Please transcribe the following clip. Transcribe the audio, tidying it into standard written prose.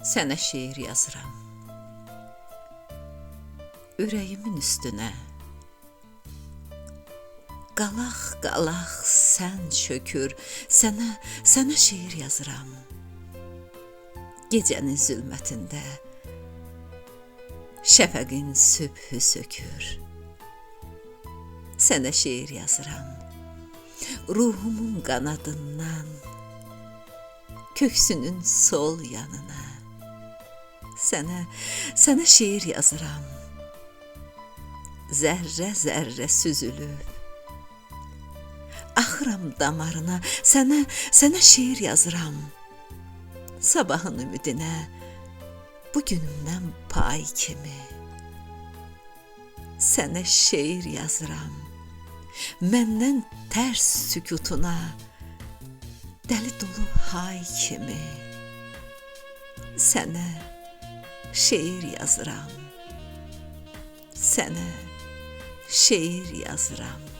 Sənə şeir yazıram. Ürəyimin üstünə qalaq-qalaq sən çökür, sənə şeir yazıram. Gecənin zülmətində şəfəqin sübhü sökür. Sənə şeir yazıram. Ruhumun qanadından köksünün sol yanına. Sənə şeir yazıram. Zərrə-zərrə süzülüb axıram damarına, sənə şeir yazıram. Sabahın ümidinə bu günümdən pay kimi. Sənə şeir yazıram. Məndən tərs sükutuna dəli dolu hay kimi. Sənə şeir yazıram. Sənə şeir yazıram.